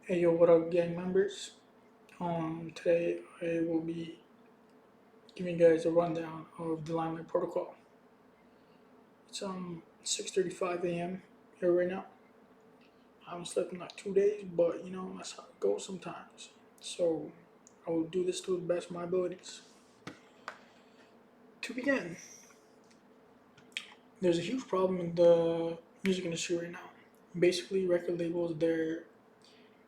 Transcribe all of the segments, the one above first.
Hey yo, what up, gang members? Today I will be giving you guys a rundown of the Limelight protocol. It's 6:35 a.m. here right now. I haven't slept in like 2 days, but that's how it goes sometimes. So I will do this to the best of my abilities. To begin, there's a huge problem in the music industry right now. Basically, record labels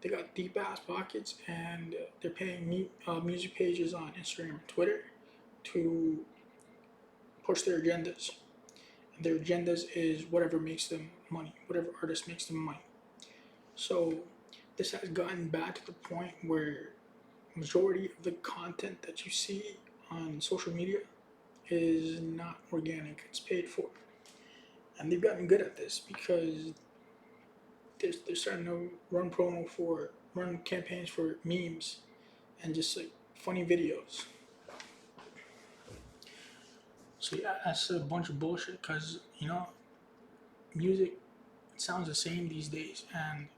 they got deep ass pockets and they're paying music pages on Instagram and Twitter to push their agendas. And their agendas is whatever makes them money, whatever artist makes them money. So this has gotten bad to the point where majority of the content that you see on social media is not organic, it's paid for. And they've gotten good at this because they're starting to run campaigns for memes and just like funny videos. So yeah, that's a bunch of bullshit because music sounds the same these days, and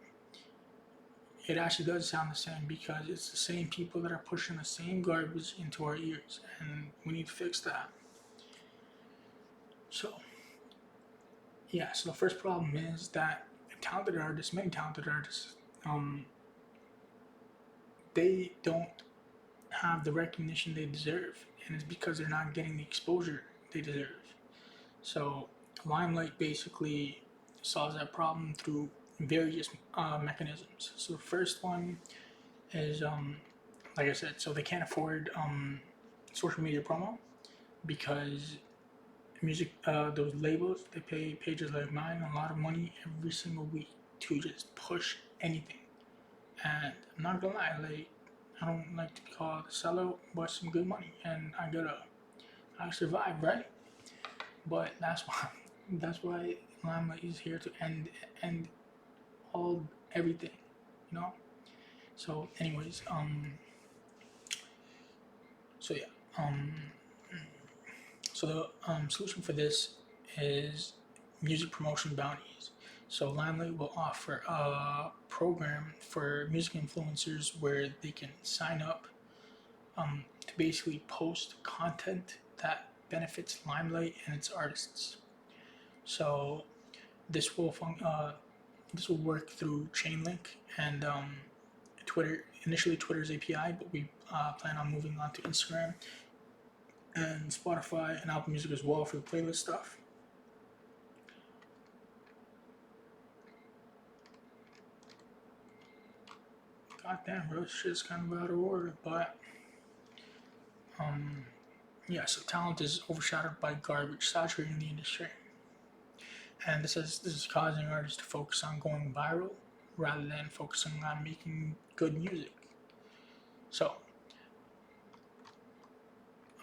it actually does sound the same because it's the same people that are pushing the same garbage into our ears, and we need to fix that. So yeah, so the first problem is that many talented artists, um, they don't have the recognition they deserve, and it's because they're not getting the exposure they deserve. So Limelight basically solves that problem through various mechanisms. So the first one is, like I said, so they can't afford social media promo because music, those labels, they pay pages like mine a lot of money every single week to just push anything. And I'm not gonna lie, like I don't like to be called a sellout, but some good money, and I survive, right? But that's why Limelight is here to end all everything, you know. So, anyways, so yeah, so the solution for this is music promotion bounties. So Limelight will offer a program for music influencers where they can sign up to basically post content that benefits Limelight and its artists. So this will this will work through Chainlink and Twitter. Initially Twitter's API, but we plan on moving on to Instagram and Spotify and Apple Music as well for the playlist stuff. God damn, bro, this shit's kind of out of order, but yeah. So talent is overshadowed by garbage saturating the industry, and this is causing artists to focus on going viral rather than focusing on making good music. So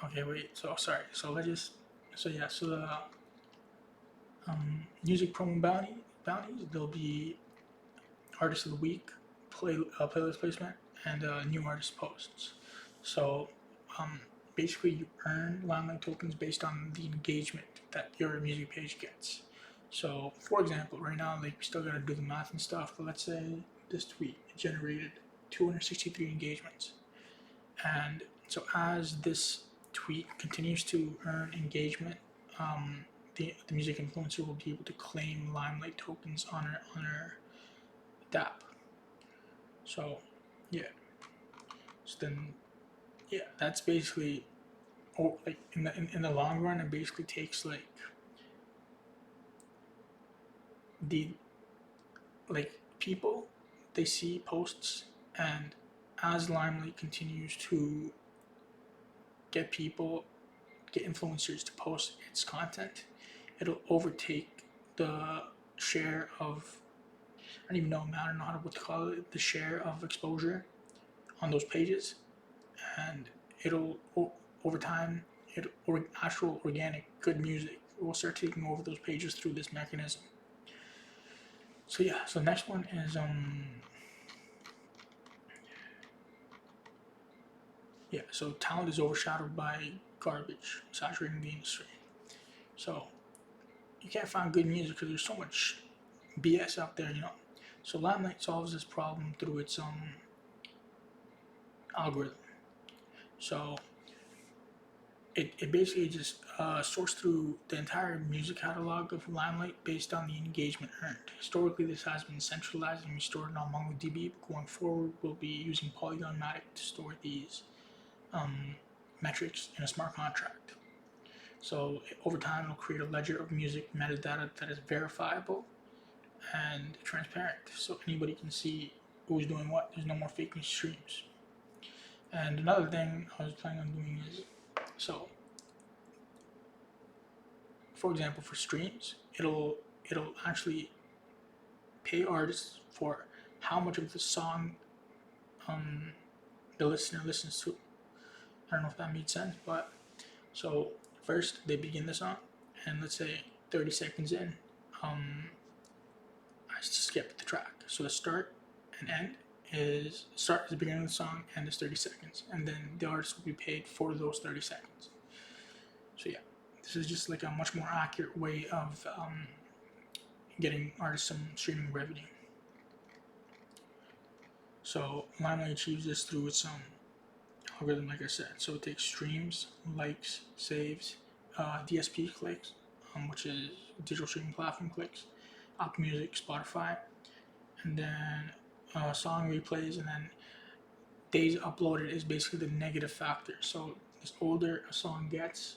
okay, wait. So sorry. So let's just. So yeah. So the music promo bounties. There'll be artist of the week, playlist placement, and new artist posts. So basically, you earn Limelight tokens based on the engagement that your music page gets. So for example, right now, like we still gotta do the math and stuff, but let's say this tweet generated 263 engagements, and so as this tweet continues to earn engagement, the music influencer will be able to claim Limelight tokens on her DApp. So yeah, so then yeah, that's basically, or like in the long run, it basically takes like the like people, they see posts, and as Limelight continues to get people, get influencers to post its content, it'll overtake the share of, I don't even know, I don't know what to call it, the share of exposure on those pages, and it'll over time, actual organic good music will start taking over those pages through this mechanism. So yeah, so next one is yeah, so talent is overshadowed by garbage saturating the industry. So you can't find good music because there's so much BS out there, you know. So Limelight solves this problem through its algorithm. So it basically just sorts through the entire music catalog of Limelight based on the engagement earned. Historically, this has been centralized and restored on MongoDB. Going forward, we'll be using Polygon-Matic to store these metrics in a smart contract. So over time, it'll create a ledger of music metadata that is verifiable and transparent, so anybody can see who's doing what. There's no more fake news streams. And another thing I was planning on doing is, so for example, for streams, it'll actually pay artists for how much of the song the listener listens to. I don't know if that made sense, but so first they begin the song, and let's say 30 seconds in, I skip the track. So the start and end is the beginning of the song, and is 30 seconds, and then the artist will be paid for those 30 seconds. So yeah, this is just like a much more accurate way of getting artists some streaming revenue. So Limelight achieves this through its algorithm, like I said. So it takes streams, likes, saves, DSP clicks, which is digital streaming platform clicks, Apple Music, Spotify, and then song replays, and then days uploaded is basically the negative factor. So the older a song gets,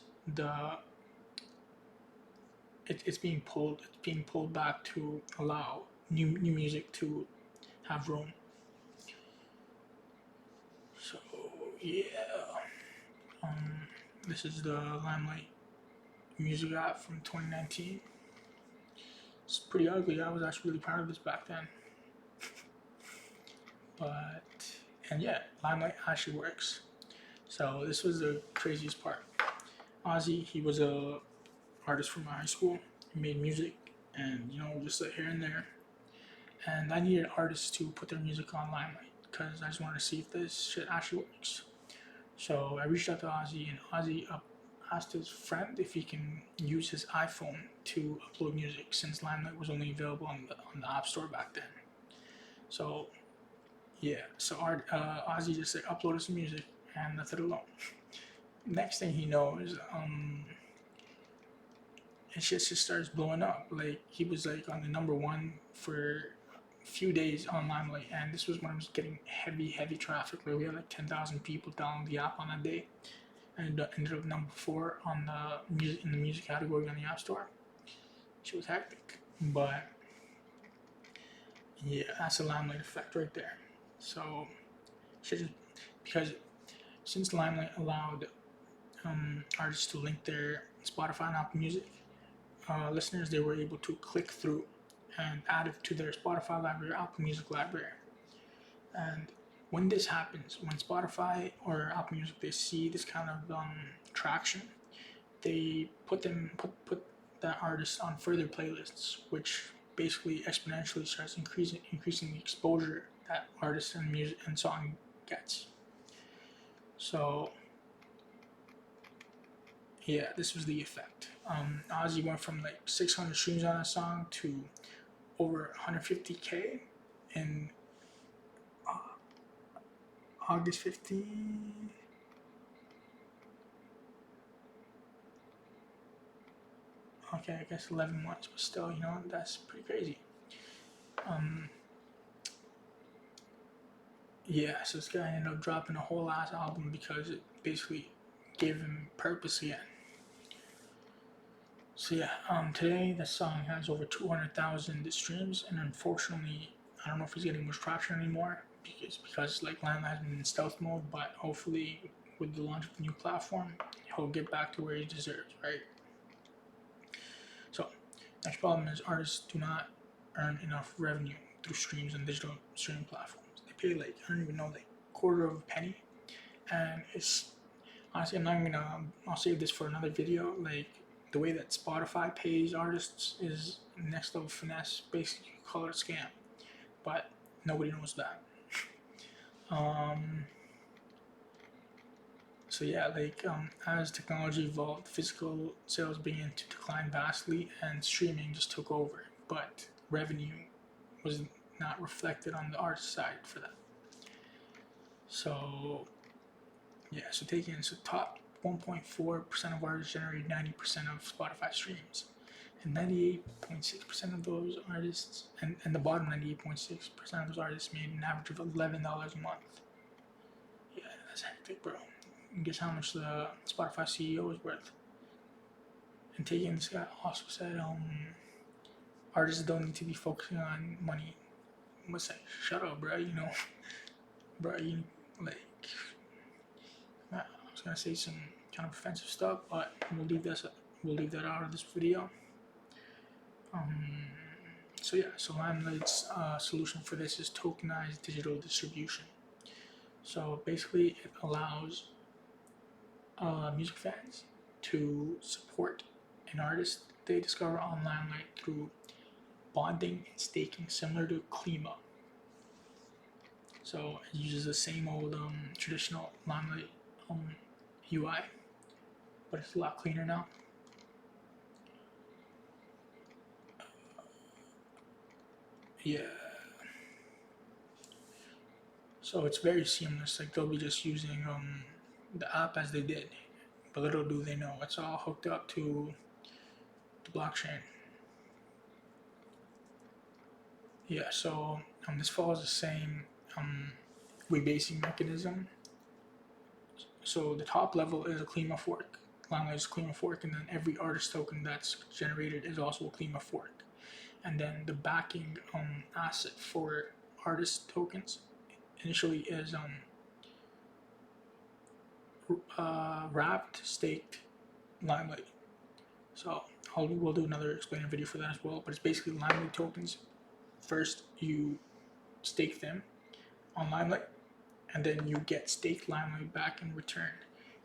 it's being pulled back to allow new music to have room. So yeah, this is the Limelight music app from 2019. It's pretty ugly. I was actually really proud of this back then. But and yeah, Limelight actually works. So this was the craziest part. Ozzy, he was a artist from my high school. He made music, and just like here and there. And I needed artists to put their music on Limelight because I just wanted to see if this shit actually works. So I reached out to Ozzy, and Ozzy asked his friend if he can use his iPhone to upload music, since Limelight was only available on the App Store back then. So yeah, so Ozzy just like uploaded some music and left it alone. Next thing he knows, and shit just starts blowing up. Like he was like on the #1 for a few days on Limelight, and this was when I was getting heavy traffic. Like we had like 10,000 people download the app on that day, and ended up #4 on the music category on the App Store. She was hectic, but yeah, that's a Limelight effect right there. So, because since Limelight allowed artists to link their Spotify and Apple Music, listeners, they were able to click through and add it to their Spotify library, Apple Music library. And when this happens, when Spotify or Apple Music, they see this kind of traction, they put that artist on further playlists, which basically exponentially starts increasing the exposure that artist and music and song gets. So yeah, this was the effect. Ozzy went from like 600 streams on a song to over 150K in August 15. Okay, I guess 11 months, but still, that's pretty crazy. Yeah, so this guy ended up dropping a whole ass album because it basically gave him purpose again. So yeah, today the song has over 200,000 streams, and unfortunately, I don't know if he's getting much traction anymore because like Limelight has been in stealth mode. But hopefully, with the launch of the new platform, he'll get back to where he deserves, right? So next problem is artists do not earn enough revenue through streams and digital streaming platforms. They pay like I don't even know like quarter of a penny, and it's honestly I'll save this for another video. Like the way that Spotify pays artists is next level finesse. Basically, you call it a scam, but nobody knows that. So yeah, like as technology evolved, physical sales began to decline vastly, and streaming just took over. But revenue was not reflected on the artist side for that. So yeah, so top 1.4% of artists generate 90% of Spotify streams, and 98.6% of those artists, and the bottom 98.6% of those artists made an average of $11 a month. Yeah, that's hectic, bro. And guess how much the Spotify CEO is worth? And taking this guy also said, artists don't need to be focusing on money. What's that? Shut up, bro. You know, bro. You like. I was gonna say some kind of offensive stuff, but we'll leave that out of this video. So yeah, so Limelight's solution for this is tokenized digital distribution. So basically, it allows music fans to support an artist they discover on Limelight through bonding and staking, similar to Klima. So it uses the same old traditional Limelight UI, but it's a lot cleaner now. Yeah. So it's very seamless. Like they'll be just using the app as they did, but little do they know it's all hooked up to the blockchain. Yeah. So this follows the same rebasing mechanism. So the top level is a Klima fork. Limelight is a Klima fork, and then every artist token that's generated is also a Klima fork. And then the backing asset for artist tokens initially is wrapped, staked Limelight. So we'll do another explainer video for that as well. But it's basically Limelight tokens. First, you stake them on Limelight, and then you get staked Limelight back in return.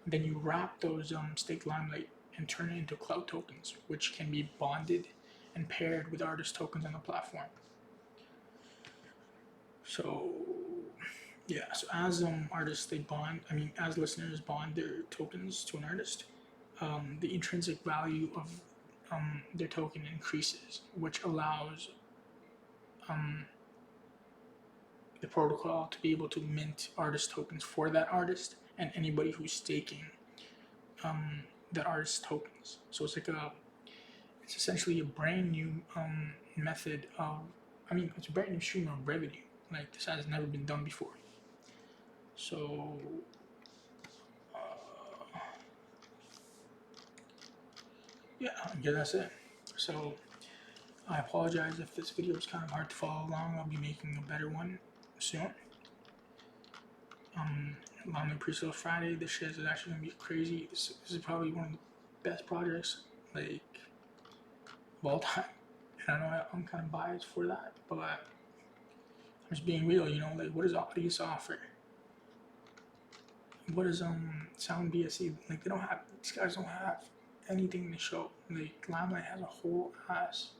And then you wrap those staked Limelight and turn it into cloud tokens, which can be bonded and paired with artist tokens on the platform. So yeah, so as artists they bond, as listeners bond their tokens to an artist, the intrinsic value of their token increases, which allows the protocol to be able to mint artist tokens for that artist and anybody who's staking that artist's tokens. So it's essentially a brand new method of, it's a brand new stream of revenue. Like this has never been done before. So yeah, that's it. So I apologize if this video is kind of hard to follow along. I'll be making a better one soon. Limelight Presale Friday, this shit is actually gonna be crazy. This is probably one of the best projects like of all time. And I know I'm kind of biased for that, but I'm just being real, you know, like what does Audius offer? What does Sound BSC, like these guys don't have anything to show. Like Limelight has a whole ass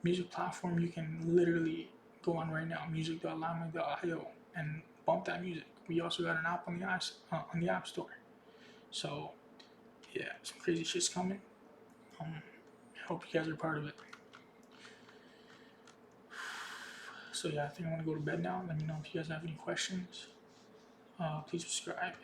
music platform you can literally go on right now, music.limelight.io, and bump that music. We also got an app on the App Store. So yeah, some crazy shit's coming. I hope you guys are part of it. So yeah, I think I want to go to bed now. Let me know if you guys have any questions. Please subscribe.